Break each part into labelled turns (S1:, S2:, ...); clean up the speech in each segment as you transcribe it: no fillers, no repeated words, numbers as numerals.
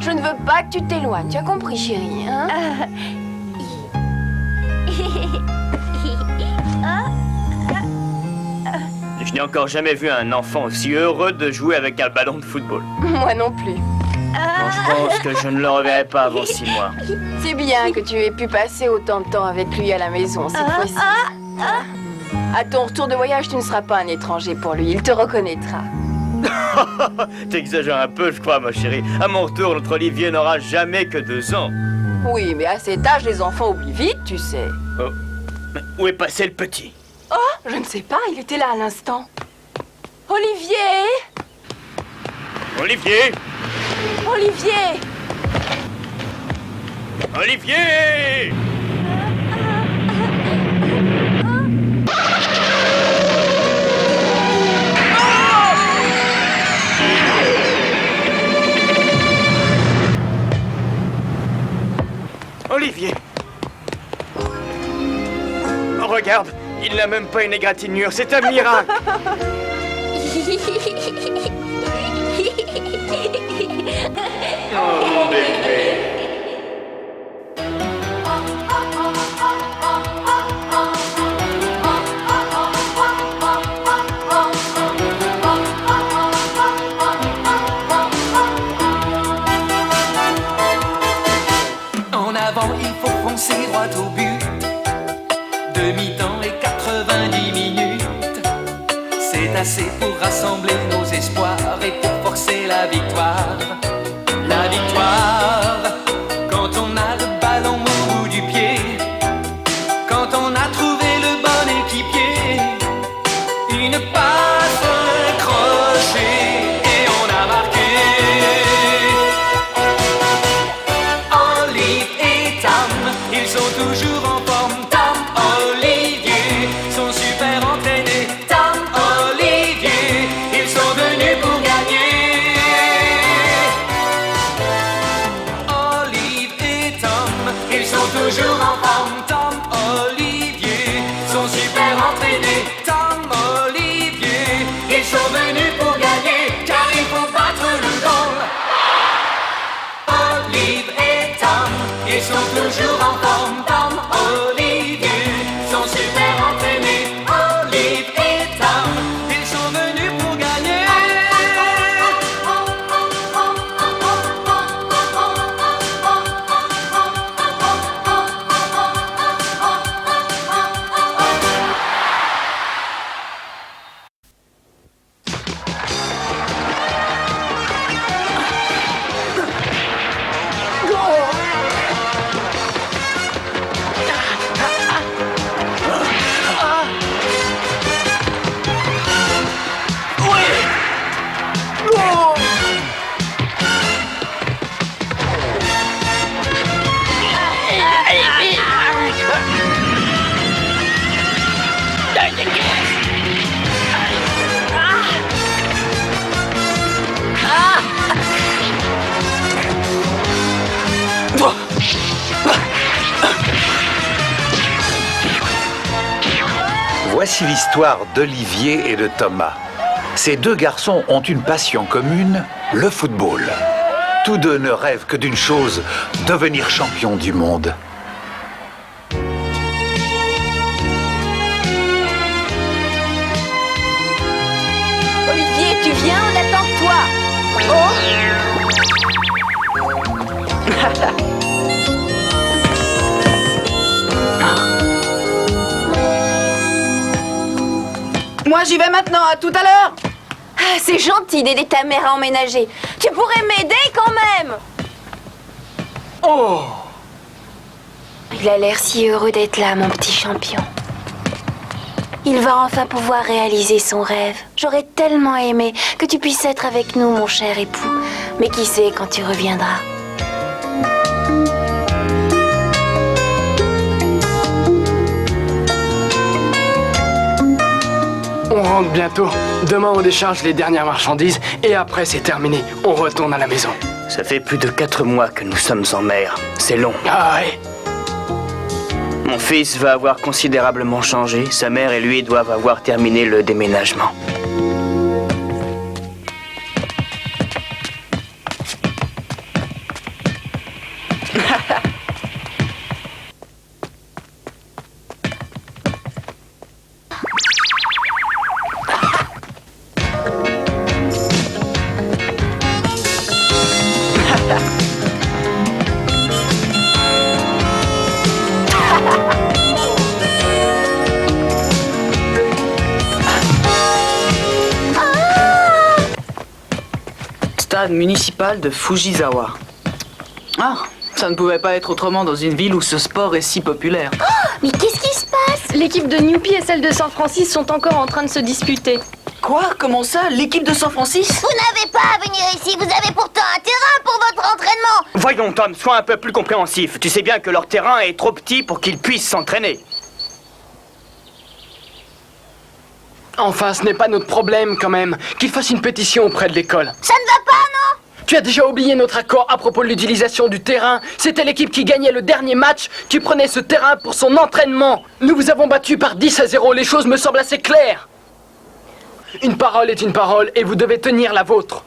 S1: Je ne veux pas que tu t'éloignes, tu as compris, chérie, hein?
S2: Je n'ai encore jamais vu un enfant aussi heureux de jouer avec un ballon de football.
S1: Moi non plus.
S2: Non, je pense que je ne le reverrai pas avant 6 mois.
S1: C'est bien que tu aies pu passer autant de temps avec lui à la maison cette fois-ci. À ton retour de voyage, tu ne seras pas un étranger pour lui, il te reconnaîtra.
S2: T'exagères un peu, je crois, ma chérie. À mon retour, notre Olivier n'aura jamais que 2 ans.
S1: Oui, mais à cet âge, les enfants oublient vite, tu sais.
S2: Oh. Mais où est passé le petit?
S1: Oh, je ne sais pas, il était là à l'instant. Olivier!
S2: Olivier!
S1: Olivier!
S2: Olivier! Olivier! Oh, regarde, il n'a même pas une égratignure, c'est un miracle! Oh, mon bébé!
S3: En avant, il faut foncer droit au but. Demi-temps et 90 minutes. C'est assez pour rassembler nos espoirs et pour forcer la victoire. La victoire, quand on a le ballon au bout du pied, quand on a trouvé le bon équipier, une passe, un crochet et on a marqué. Olive et Tam, ils sont toujours en forme. Tam, Olivier, sont super entraînés. Tam, Olivier, ils sont venus pour gagner. Olive et Tom, ils sont toujours en forme. Tom, Olivier, sont super entraînés. Tom, Olivier, ils sont venus pour gagner, car il faut battre le goal. Olive et Tom, ils sont toujours en forme. Tom, Olivier, sont super entraînés. Olive et Tom, ils sont venus pour gagner.
S4: Voici l'histoire d'Olivier et de Thomas. Ces deux garçons ont une passion commune, le football. Tous deux ne rêvent que d'une chose, devenir champions du monde.
S1: Olivier, tu viens, on attend de toi.
S5: Moi, j'y vais maintenant, à tout à l'heure.
S1: Ah, c'est gentil d'aider ta mère à emménager. Tu pourrais m'aider quand même.
S5: Oh!
S1: Il a l'air si heureux d'être là, mon petit champion. Il va enfin pouvoir réaliser son rêve. J'aurais tellement aimé que tu puisses être avec nous, mon cher époux. Mais qui sait quand tu reviendras?
S5: On rentre bientôt. Demain, on décharge les dernières marchandises et après, c'est terminé. On retourne à la maison.
S2: Ça fait plus de 4 mois que nous sommes en mer. C'est long.
S5: Ah ouais.
S2: Mon fils va avoir considérablement changé. Sa mère et lui doivent avoir terminé le déménagement.
S6: Stade municipal de Fujisawa. Ah, ça ne pouvait pas être autrement dans une ville où ce sport est si populaire.
S1: Mais qu'est-ce qui se passe?
S7: L'équipe de Newpie et celle de San Francisco sont encore en train de se disputer.
S6: Quoi? Comment ça? L'équipe de San Francisco?
S8: Vous n'avez pas à venir ici, vous avez pourtant un terrain pour votre entraînement.
S2: Voyons, Tom, sois un peu plus compréhensif. Tu sais bien que leur terrain est trop petit pour qu'ils puissent s'entraîner.
S5: Enfin, ce n'est pas notre problème quand même. Qu'il fasse une pétition auprès de l'école.
S8: Ça ne va pas, non?
S5: Tu as déjà oublié notre accord à propos de l'utilisation du terrain. C'était l'équipe qui gagnait le dernier match qui prenait ce terrain pour son entraînement. Nous vous avons battu par 10-0, les choses me semblent assez claires. Une parole est une parole et vous devez tenir la vôtre.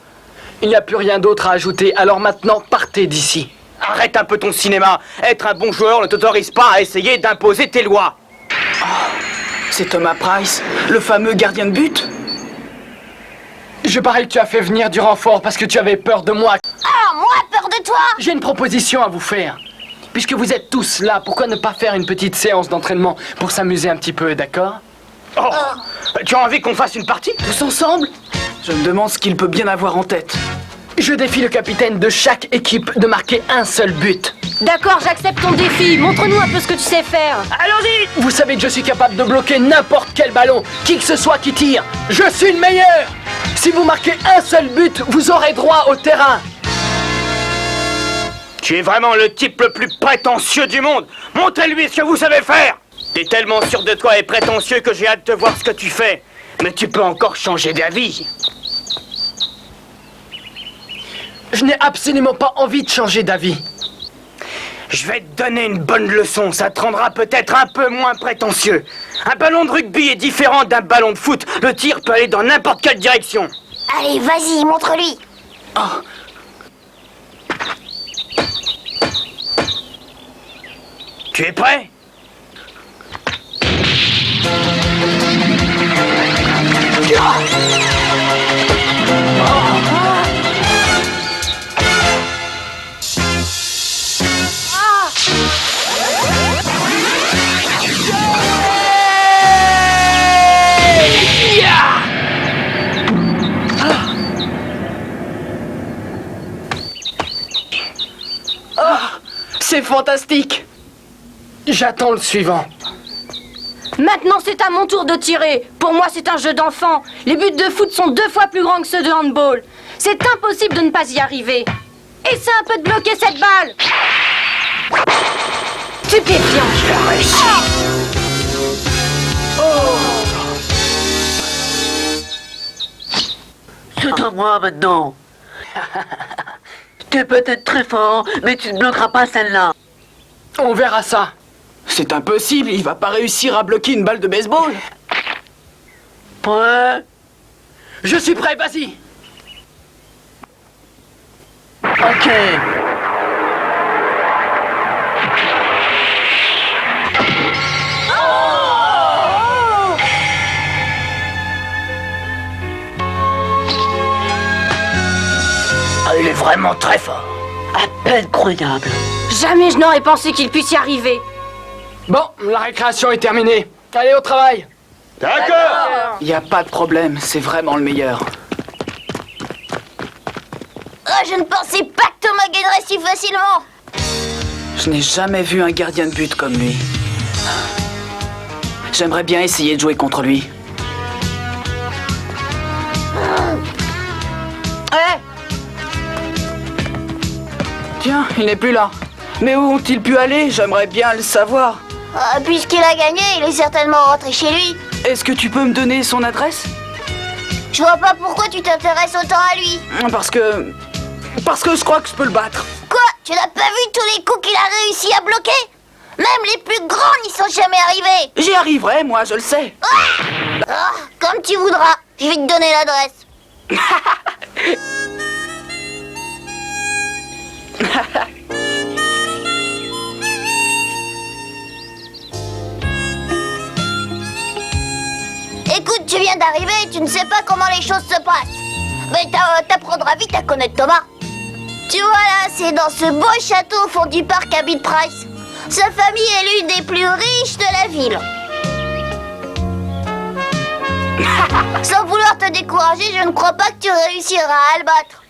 S5: Il n'y a plus rien d'autre à ajouter, alors maintenant partez d'ici.
S2: Arrête un peu ton cinéma. Être un bon joueur ne t'autorise pas à essayer d'imposer tes lois.
S6: C'est Thomas Price, le fameux gardien de but?
S5: Je parie que tu as fait venir du renfort parce que tu avais peur de moi.
S8: Ah, moi, peur de toi?
S5: J'ai une proposition à vous faire. Puisque vous êtes tous là, pourquoi ne pas faire une petite séance d'entraînement pour s'amuser un petit peu, d'accord?
S2: Oh, tu as envie qu'on fasse une partie?
S6: Tous ensemble? Je me demande ce qu'il peut bien avoir en tête.
S5: Je défie le capitaine de chaque équipe de marquer un seul but.
S7: D'accord, j'accepte ton défi. Montre-nous un peu ce que tu sais faire.
S2: Allons-y!
S5: Vous savez que je suis capable de bloquer n'importe quel ballon, qui que ce soit qui tire. Je suis le meilleur! Si vous marquez un seul but, vous aurez droit au terrain.
S2: Tu es vraiment le type le plus prétentieux du monde. Montrez-lui ce que vous savez faire. T'es tellement sûr de toi et prétentieux que j'ai hâte de voir ce que tu fais. Mais tu peux encore changer d'avis.
S5: Je n'ai absolument pas envie de changer d'avis.
S2: Je vais te donner une bonne leçon, ça te rendra peut-être un peu moins prétentieux. Un ballon de rugby est différent d'un ballon de foot. Le tir peut aller dans n'importe quelle direction.
S8: Allez, vas-y, montre-lui.
S2: Tu es prêt?
S6: C'est fantastique!
S5: J'attends le suivant.
S7: Maintenant, c'est à mon tour de tirer. Pour moi, c'est un jeu d'enfant. Les buts de foot sont 2 fois plus grands que ceux de handball. C'est impossible de ne pas y arriver. Essaie un peu de bloquer cette balle. Stupéfiant. Je l'ai réussi.
S9: C'est à moi maintenant. Tu es peut-être très fort, mais tu ne bloqueras pas celle-là.
S5: On verra ça.
S6: C'est impossible, il va pas réussir à bloquer une balle de baseball.
S9: Prêt?
S5: Je suis prêt, vas-y.
S9: Ok.
S2: Il est vraiment très fort.
S9: À peine croyable.
S7: Jamais je n'aurais pensé qu'il puisse y arriver.
S5: Bon, la récréation est terminée. Allez au travail.
S2: D'accord.
S6: Y a pas de problème, c'est vraiment le meilleur.
S8: Oh, je ne pensais pas que Thomas gagnerait si facilement.
S6: Je n'ai jamais vu un gardien de but comme lui. J'aimerais bien essayer de jouer contre lui.
S7: Hé,
S6: Tiens, il n'est plus là. Mais où ont-ils pu aller? J'aimerais bien le savoir.
S8: Puisqu'il a gagné, il est certainement rentré chez lui.
S6: Est-ce que tu peux me donner son adresse?
S8: Je vois pas pourquoi tu t'intéresses autant à lui.
S6: Parce que je crois que je peux le battre.
S8: Quoi? Tu n'as pas vu tous les coups qu'il a réussi à bloquer? Même les plus grands n'y sont jamais arrivés.
S6: J'y arriverai, moi, je le sais.
S8: Comme tu voudras. Je vais te donner l'adresse. d'arriver et tu ne sais pas comment les choses se passent. Mais t'apprendras vite à connaître Thomas. Tu vois là, c'est dans ce beau château au fond du parc qu'habite Price. Sa famille est l'une des plus riches de la ville. Sans vouloir te décourager, je ne crois pas que tu réussiras à le battre.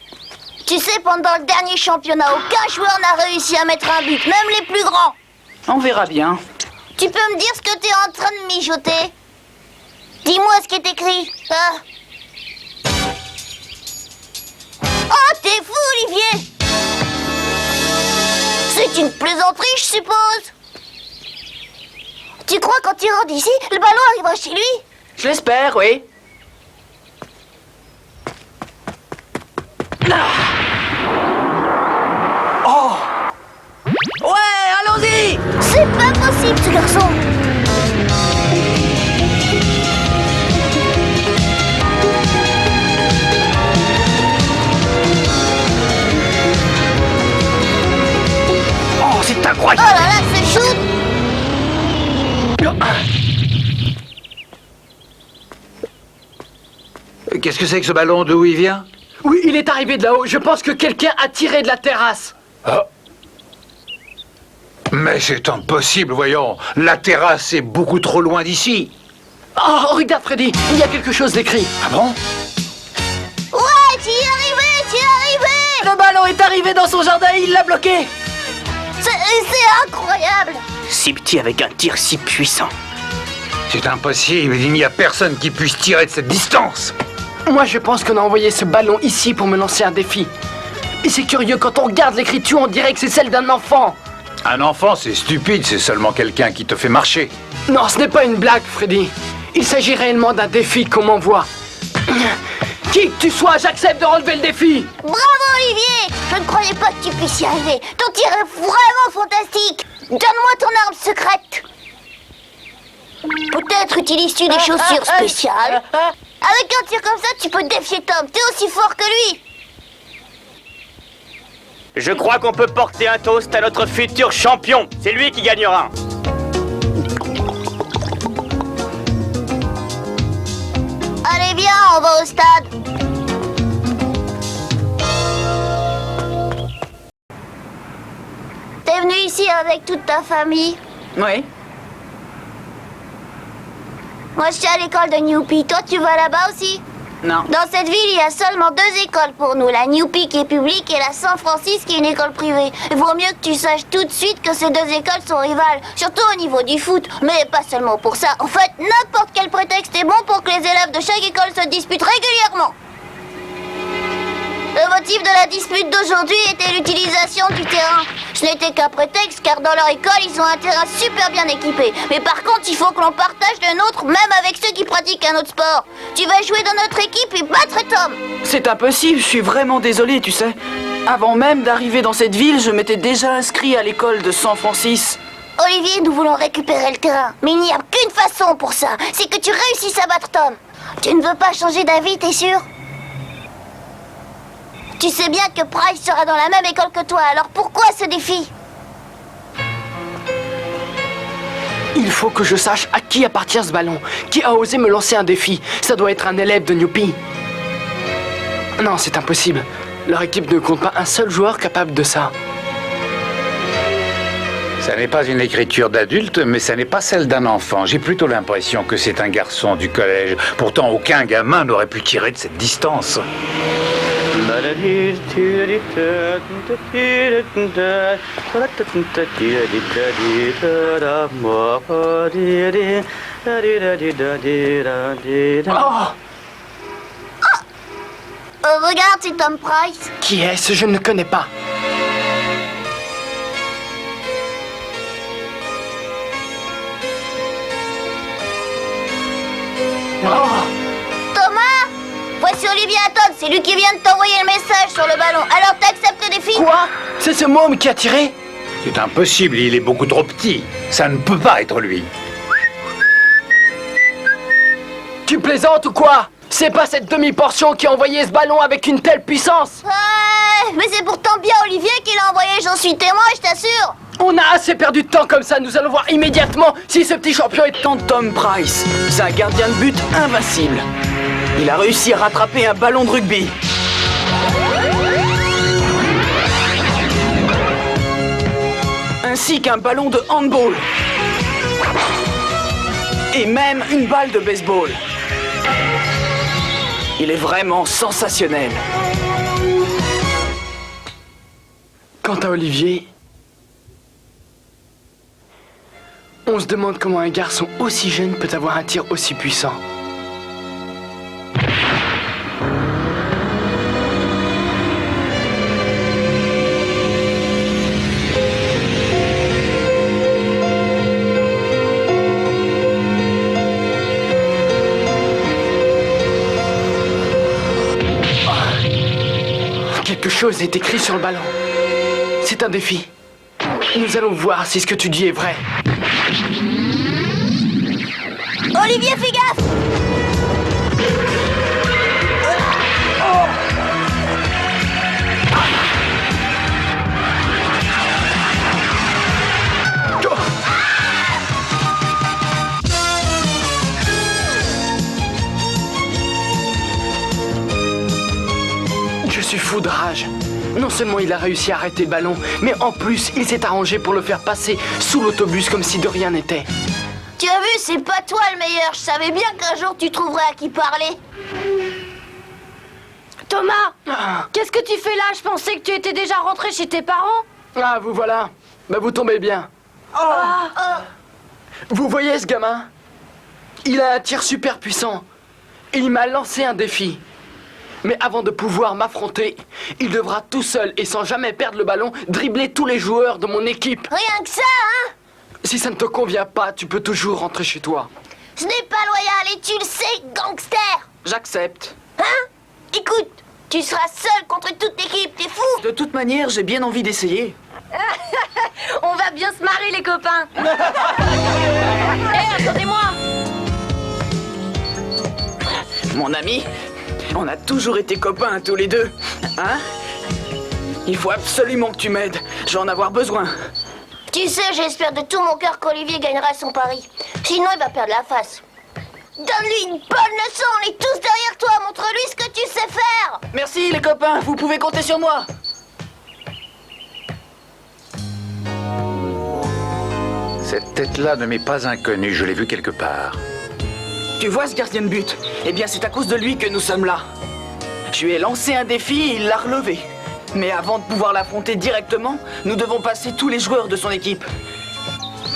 S8: Tu sais, pendant le dernier championnat, aucun joueur n'a réussi à mettre un but, même les plus grands.
S6: On verra bien.
S8: Tu peux me dire ce que tu es en train de mijoter? Dis-moi ce qui est écrit. Ah. Oh, t'es fou, Olivier! C'est une plaisanterie, je suppose. Tu crois quand il rentre ici, le ballon arrivera chez lui?
S6: Je l'espère, oui. Oh! Ouais, allons-y!
S8: C'est pas possible, ce garçon!
S2: Oh, c'est
S8: Oh
S2: incroyable!
S8: là là, ce shoot!
S4: Qu'est-ce que c'est que ce ballon? D'où il vient?
S5: Oui, il est arrivé de là-haut. Je pense que quelqu'un a tiré de la terrasse.
S4: Mais c'est impossible, voyons. La terrasse est beaucoup trop loin d'ici.
S5: Oh, regarde, Freddy, il y a quelque chose d'écrit.
S4: Ah bon?
S8: Ouais, t'y es arrivé, t'y es arrivé!
S6: Le ballon est arrivé dans son jardin et il l'a bloqué.
S8: C'est incroyable!
S2: Si petit avec un tir si puissant.
S4: C'est impossible, il n'y a personne qui puisse tirer de cette distance.
S5: Moi, je pense qu'on a envoyé ce ballon ici pour me lancer un défi. Et c'est curieux, quand on regarde l'écriture, on dirait que c'est celle d'un enfant.
S4: Un enfant, c'est stupide, c'est seulement quelqu'un qui te fait marcher.
S5: Non, ce n'est pas une blague, Freddy. Il s'agit réellement d'un défi qu'on m'envoie. Qui que tu sois, j'accepte de relever le défi.
S8: Bravo, Olivier! Je ne croyais pas que tu puisses y arriver. Ton tir est vraiment fantastique. Donne-moi ton arme secrète. Peut-être utilises-tu des chaussures spéciales. Avec un tir comme ça, tu peux défier Tom. T'es aussi fort que lui.
S2: Je crois qu'on peut porter un toast à notre futur champion. C'est lui qui gagnera.
S8: Allez, viens, on va au stade. T'es venu ici avec toute ta famille?
S6: Oui.
S8: Moi, je suis à l'école de Newpie. Toi, tu vas là-bas aussi?
S6: Non.
S8: Dans cette ville, il y a seulement 2 écoles pour nous. La Newpie qui est publique et la San Francis qui est une école privée. Il vaut mieux que tu saches tout de suite que ces 2 écoles sont rivales. Surtout au niveau du foot. Mais pas seulement pour ça. En fait, n'importe quel prétexte est bon pour que les élèves de chaque école se disputent régulièrement. Le motif de la dispute d'aujourd'hui était l'utilisation du terrain. Ce n'était qu'un prétexte car dans leur école, ils ont un terrain super bien équipé. Mais par contre, il faut que l'on partage le nôtre même avec ceux qui pratiquent un autre sport. Tu vas jouer dans notre équipe et battre Tom.
S6: C'est impossible, je suis vraiment désolé, tu sais. Avant même d'arriver dans cette ville, je m'étais déjà inscrit à l'école de San Francisco.
S8: Olivier, nous voulons récupérer le terrain. Mais il n'y a qu'une façon pour ça. C'est que tu réussisses à battre Tom. Tu ne veux pas changer d'avis, t'es sûr? Tu sais bien que Price sera dans la même école que toi, alors pourquoi ce défi?
S5: Il faut que je sache à qui appartient ce ballon. Qui a osé me lancer un défi? Ça doit être un élève de Newpie. Non, c'est impossible. Leur équipe ne compte pas un seul joueur capable de ça.
S4: Ça n'est pas une écriture d'adulte, mais ça n'est pas celle d'un enfant. J'ai plutôt l'impression que c'est un garçon du collège. Pourtant, aucun gamin n'aurait pu tirer de cette distance.
S8: Regarde, c'est Tom Price.
S5: Qui est-ce? Je ne le connais pas.
S8: Thomas! Voici Olivier Hatton, c'est lui qui vient de t'envoyer le message sur le ballon. Alors t'acceptes le défi?
S5: Quoi? C'est ce môme qui a tiré?
S4: C'est impossible, il est beaucoup trop petit. Ça ne peut pas être lui.
S5: Tu plaisantes ou quoi? C'est pas cette demi-portion qui a envoyé ce ballon avec une telle puissance?
S8: Ouais, mais c'est pourtant bien Olivier qui l'a envoyé, j'en suis témoin, je t'assure.
S5: On a assez perdu de temps comme ça, nous allons voir immédiatement si ce petit champion est...
S6: Tom Price, c'est un gardien de but invincible. Il a réussi à rattraper un ballon de rugby. Ainsi qu'un ballon de handball. Et même une balle de baseball. Il est vraiment sensationnel.
S5: Quant à Olivier, on se demande comment un garçon aussi jeune peut avoir un tir aussi puissant. Quelque chose est écrit sur le ballon. C'est un défi. Nous allons voir si ce que tu dis est vrai.
S8: Olivier, fais gaffe.
S5: Je suis fou de rage. Non seulement il a réussi à arrêter le ballon, mais en plus, il s'est arrangé pour le faire passer sous l'autobus comme si de rien n'était.
S8: Tu as vu, c'est pas toi le meilleur. Je savais bien qu'un jour tu trouverais à qui parler.
S7: Thomas, qu'est-ce que tu fais là? Je pensais que tu étais déjà rentré chez tes parents.
S5: Ah, vous voilà. Bah, vous tombez bien. Vous voyez ce gamin? Il a un tir super puissant. Et il m'a lancé un défi. Mais avant de pouvoir m'affronter, il devra tout seul et sans jamais perdre le ballon, dribbler tous les joueurs de mon équipe.
S8: Rien que ça, hein?
S5: Si ça ne te convient pas, tu peux toujours rentrer chez toi.
S8: Ce n'est pas loyal et tu le sais, gangster.
S6: J'accepte.
S8: Hein? Écoute, tu seras seul contre toute l'équipe, t'es fou?
S6: De toute manière, j'ai bien envie d'essayer.
S7: On va bien se marrer, les copains. Hé, attendez-moi.
S6: Mon ami, on a toujours été copains tous les deux. Hein? Il faut absolument que tu m'aides. Je vais en avoir besoin.
S8: Tu sais, j'espère de tout mon cœur qu'Olivier gagnera son pari. Sinon, il va perdre la face. Donne-lui une bonne leçon, on est tous derrière toi. Montre-lui ce que tu sais faire.
S6: Merci les copains, vous pouvez compter sur moi.
S4: Cette tête-là ne m'est pas inconnue, je l'ai vue quelque part.
S6: Tu vois ce gardien de but? Eh bien, c'est à cause de lui que nous sommes là. Je lui ai lancé un défi et il l'a relevé. Mais avant de pouvoir l'affronter directement, nous devons passer tous les joueurs de son équipe.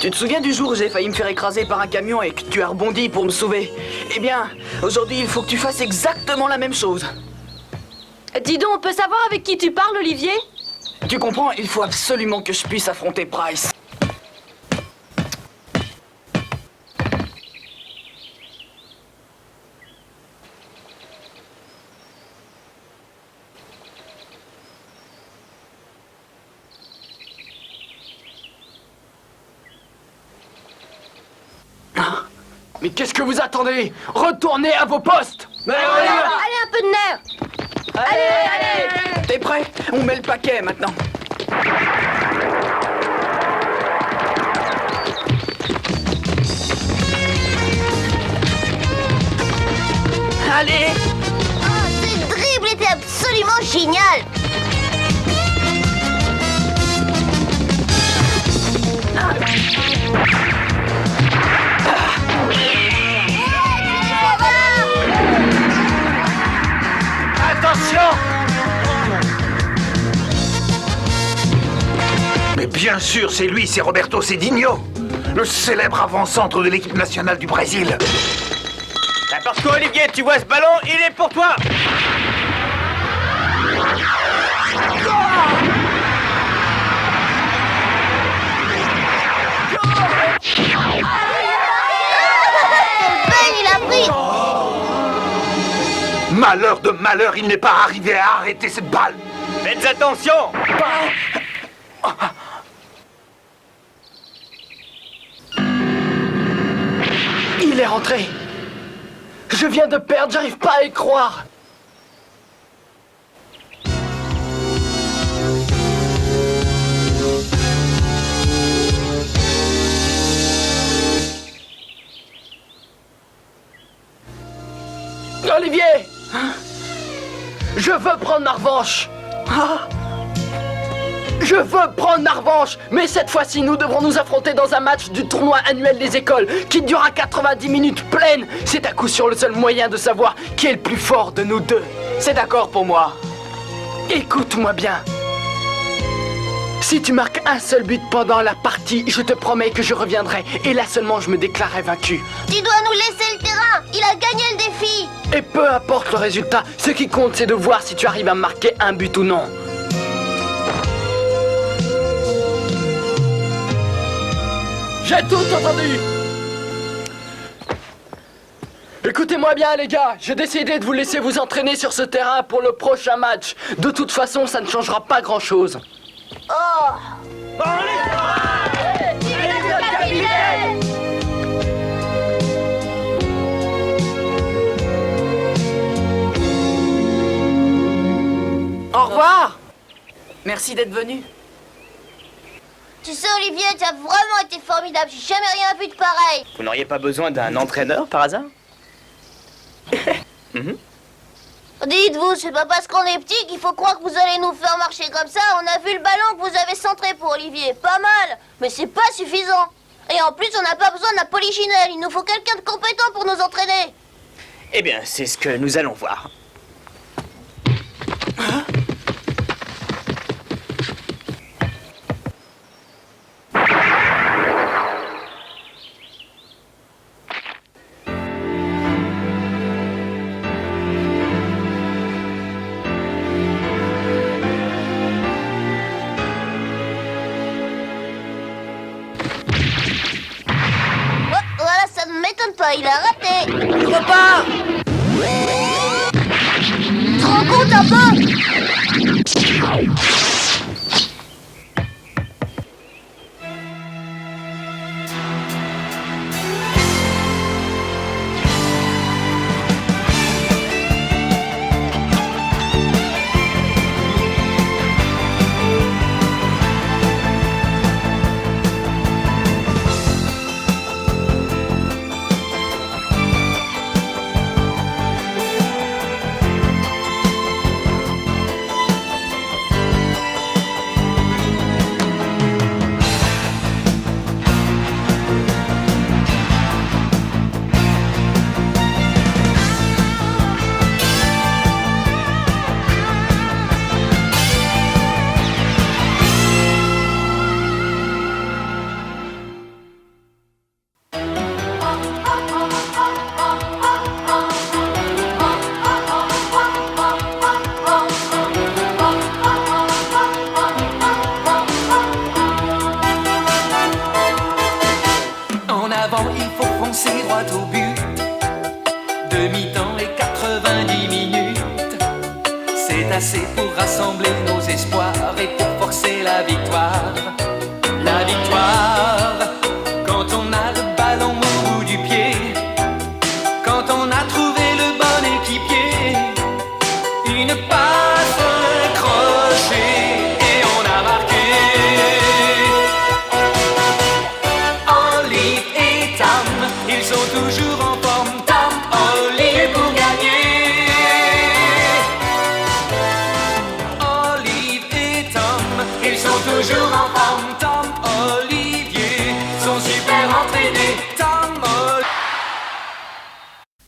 S6: Tu te souviens du jour où j'ai failli me faire écraser par un camion et que tu as rebondi pour me sauver? Eh bien, aujourd'hui, il faut que tu fasses exactement la même chose.
S7: Dis donc, on peut savoir avec qui tu parles, Olivier?
S6: Tu comprends? Il faut absolument que je puisse affronter Price.
S5: Mais qu'est-ce que vous attendez? Retournez à vos postes!
S7: Allez, un peu de nerf.
S6: Allez! T'es prêt? On met le paquet maintenant. Allez!
S8: Ah, ce dribble était absolument génial.
S2: Attention!
S4: Mais bien sûr, c'est lui, c'est Roberto Cedinho, le célèbre avant-centre de l'équipe nationale du Brésil.
S2: N'importe quoi, Olivier, tu vois ce ballon, il est pour toi!
S8: Ben, il a pris.
S4: Malheur de malheur, il n'est pas arrivé à arrêter cette balle.
S2: Faites attention!
S5: Il est rentré! Je viens de perdre, j'arrive pas à y croire! revanche. Je veux prendre ma revanche, mais cette fois-ci, nous devrons nous affronter dans un match du tournoi annuel des écoles qui durera 90 minutes pleines. C'est à coup sûr le seul moyen de savoir qui est le plus fort de nous deux.
S6: C'est d'accord pour moi.
S5: Écoute-moi bien. Si tu marques un seul but pendant la partie, je te promets que je reviendrai. Et là seulement, je me déclarerai vaincu.
S8: Tu dois nous laisser le terrain. Il a gagné le défi.
S5: Et peu importe le résultat, ce qui compte, c'est de voir si tu arrives à marquer un but ou non. J'ai tout entendu. Écoutez-moi bien les gars, j'ai décidé de vous laisser vous entraîner sur ce terrain pour le prochain match. De toute façon, ça ne changera pas grand-chose.
S8: Oh.
S6: Au revoir. Merci d'être venu.
S8: Tu sais, Olivier, tu as vraiment été formidable. J'ai jamais rien vu de pareil.
S2: Vous n'auriez pas besoin d'un entraîneur par hasard?
S8: Dites-vous, c'est pas parce qu'on est petit qu'il faut croire que vous allez nous faire marcher comme ça. On a vu le ballon que vous avez centré pour Olivier. Pas mal, mais c'est pas suffisant. Et en plus, on n'a pas besoin d'un polichinelle. Il nous faut quelqu'un de compétent pour nous entraîner.
S2: Eh bien, c'est ce que nous allons voir.
S8: Oh, voilà, ça ne m'étonne pas. Il a raté.
S6: Repars.
S8: Tu te rends compte un peu?
S3: En avant, il faut foncer droit au but. Demi-temps et 90 minutes. C'est assez pour rassembler nos espoirs et pour forcer la victoire.